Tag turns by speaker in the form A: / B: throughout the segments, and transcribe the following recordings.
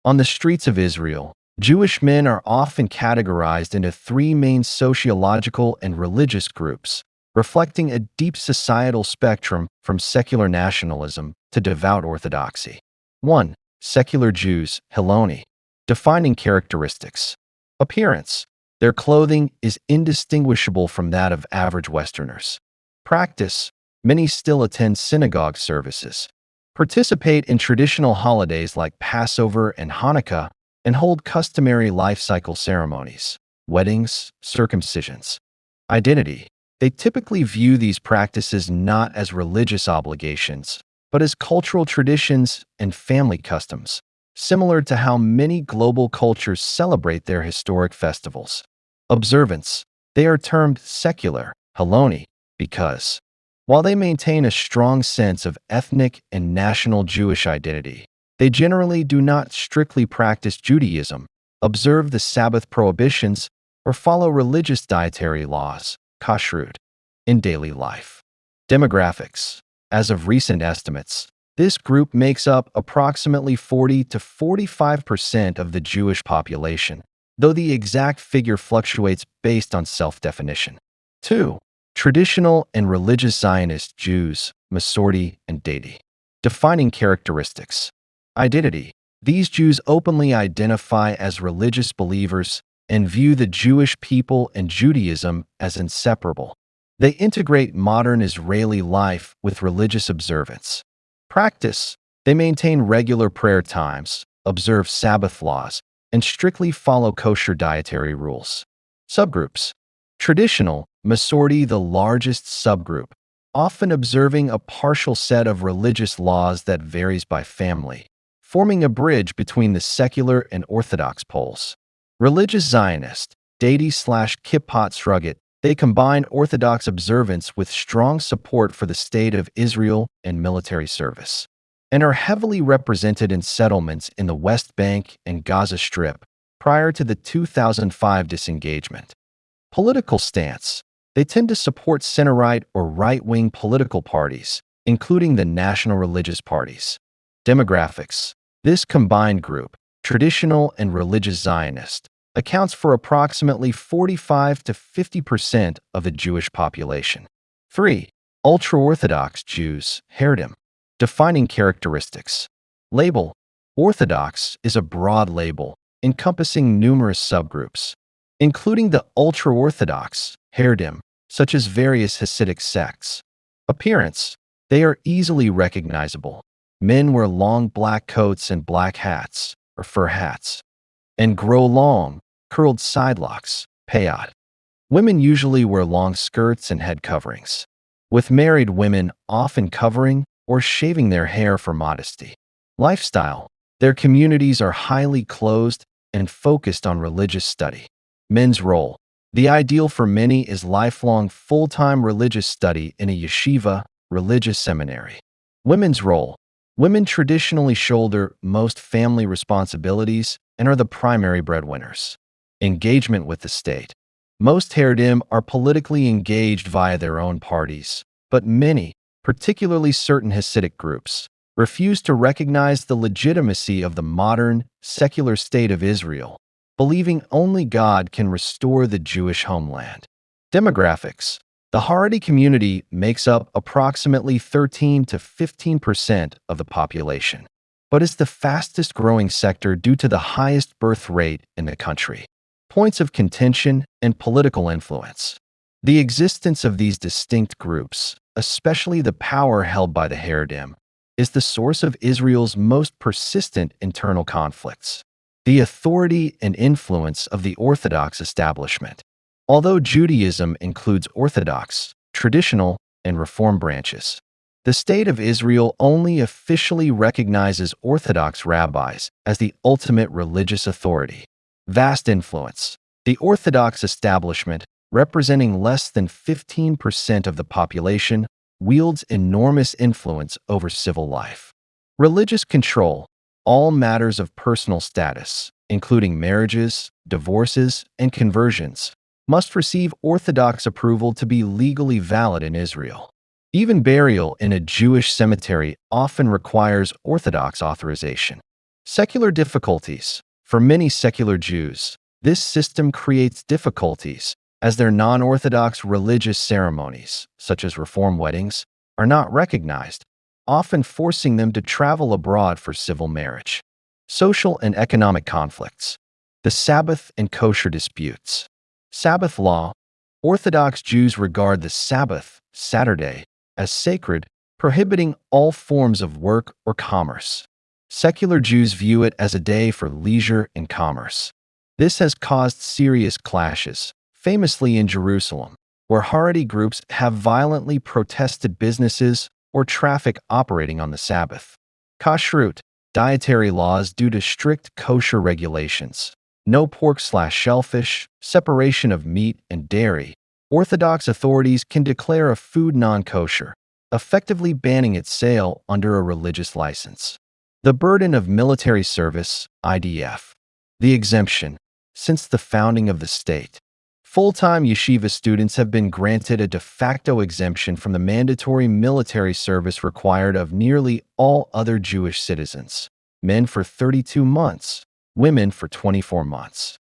A: On the streets of Israel, Jewish men are often categorized into three main sociological and religious groups, reflecting a deep societal spectrum from secular nationalism to devout orthodoxy. 1. Secular Jews, Heloni. Defining characteristics. Appearance. Their clothing is indistinguishable from that of average Westerners. Practice. Many still attend synagogue services, participate in traditional holidays like Passover and Hanukkah, and hold customary life cycle ceremonies, weddings, circumcisions. Identity. They typically view these practices not as religious obligations, but as cultural traditions and family customs, similar to how many global cultures celebrate their historic festivals. Observance. They are termed secular, Heloni, because, while they maintain a strong sense of ethnic and national Jewish identity, they generally do not strictly practice Judaism, observe the Sabbath prohibitions, or follow religious dietary laws, kashrut, in daily life. Demographics. As of recent estimates, this group makes up approximately 40 to 45% of the Jewish population, though the exact figure fluctuates based on self-definition. 2. Traditional and Religious-Zionist Jews, Masorti and Haredi. Defining characteristics. Identity. These Jews openly identify as religious believers and view the Jewish people and Judaism as inseparable. They integrate modern Israeli life with religious observance. Practice. They maintain regular prayer times, observe Sabbath laws, and strictly follow kosher dietary rules. Subgroups. Traditional, Masorti, the largest subgroup, often observing a partial set of religious laws that varies by family, forming a bridge between the secular and Orthodox poles. Religious Zionist, Haredi/Kippot Sruggit, they combine Orthodox observance with strong support for the State of Israel and military service, and are heavily represented in settlements in the West Bank and Gaza Strip prior to the 2005 disengagement. Political stance. They tend to support center-right or right-wing political parties, including the national religious parties. Demographics. This combined group, traditional and religious Zionist, accounts for approximately 45 to 50% of the Jewish population. 3. Ultra-Orthodox Jews, Haredim. Defining characteristics. Label. Orthodox is a broad label encompassing numerous subgroups, including the Ultra-Orthodox, Haredim, such as various Hasidic sects. Appearance. They are easily recognizable. Men wear long black coats and black hats, or fur hats, and grow long, curled sidelocks, payot. Women usually wear long skirts and head coverings, with married women often covering or shaving their hair for modesty. Lifestyle. Their communities are highly closed and focused on religious study. Men's role. The ideal for many is lifelong full-time religious study in a yeshiva, religious seminary. Women's role. Women traditionally shoulder most family responsibilities and are the primary breadwinners. Engagement with the state. Most Haredim are politically engaged via their own parties, but many, particularly certain Hasidic groups, refuse to recognize the legitimacy of the modern, secular state of Israel, believing only God can restore the Jewish homeland. Demographics. The Haredi community makes up approximately 13 to 15% of the population, but is the fastest growing sector due to the highest birth rate in the country. Points of contention and political influence. The existence of these distinct groups, especially the power held by the Haredim, is the source of Israel's most persistent internal conflicts. The authority and influence of the Orthodox establishment. Although Judaism includes Orthodox, traditional, and Reform branches, the State of Israel only officially recognizes Orthodox rabbis as the ultimate religious authority. Vast influence. The Orthodox establishment, representing less than 15% of the population, wields enormous influence over civil life. Religious control. All matters of personal status, including marriages, divorces, and conversions, must receive Orthodox approval to be legally valid in Israel. Even burial in a Jewish cemetery often requires Orthodox authorization. Secular difficulties. For many secular Jews, this system creates difficulties as their non-Orthodox religious ceremonies, such as Reform weddings, are not recognized, often forcing them to travel abroad for civil marriage. Social and economic conflicts. The Sabbath and kosher disputes. Sabbath law. Orthodox Jews regard the Sabbath, Saturday, as sacred, prohibiting all forms of work or commerce. Secular Jews view it as a day for leisure and commerce. This has caused serious clashes, famously in Jerusalem, where Haredi groups have violently protested businesses or traffic operating on the Sabbath. Kashrut, dietary laws due to strict kosher regulations. No pork/shellfish, separation of meat and dairy. Orthodox authorities can declare a food non-kosher, effectively banning its sale under a religious license. The burden of military service, IDF. The exemption. Since the founding of the state, full-time yeshiva students have been granted a de facto exemption from the mandatory military service required of nearly all other Jewish citizens, men for 32 months, women for 24 months.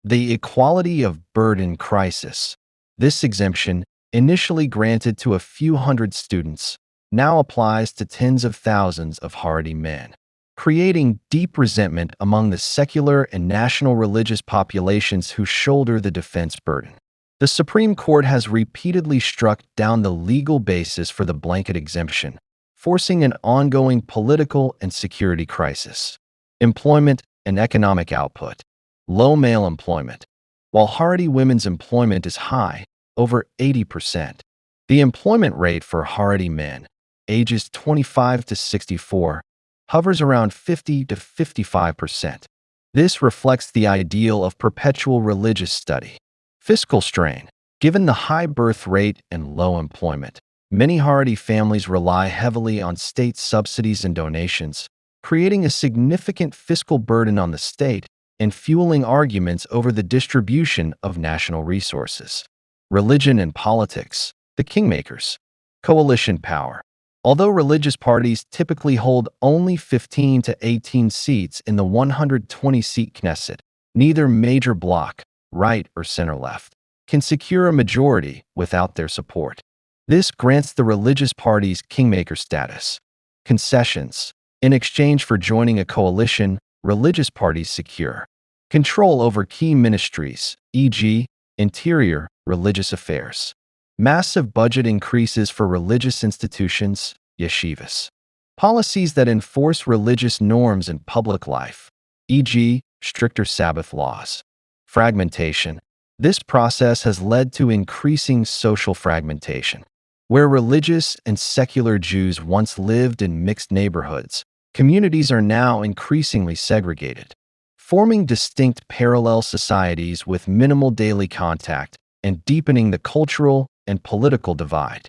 A: The equality of burden crisis. This exemption, initially granted to a few hundred students, now applies to tens of thousands of Haredi men, creating deep resentment among the secular and national religious populations who shoulder the defense burden. The Supreme Court has repeatedly struck down the legal basis for the blanket exemption, forcing an ongoing political and security crisis. Employment and economic output. Low male employment. While Haredi women's employment is high, over 80%, the employment rate for Haredi men, ages 25 to 64, hovers around 50 to 55%. This reflects the ideal of perpetual religious study. Fiscal strain. Given the high birth rate and low employment, many Haredi families rely heavily on state subsidies and donations, creating a significant fiscal burden on the state and fueling arguments over the distribution of national resources. Religion and politics. The kingmakers. Coalition power. Although religious parties typically hold only 15 to 18 seats in the 120-seat Knesset, neither major bloc, right or center-left, can secure a majority without their support. This grants the religious parties kingmaker status. Concessions. In exchange for joining a coalition, religious parties secure control over key ministries, e.g., interior, religious affairs. Massive budget increases for religious institutions, yeshivas. Policies that enforce religious norms in public life, e.g., stricter Sabbath laws. Fragmentation. This process has led to increasing social fragmentation. Where religious and secular Jews once lived in mixed neighborhoods, communities are now increasingly segregated, forming distinct parallel societies with minimal daily contact and deepening the cultural and political divide.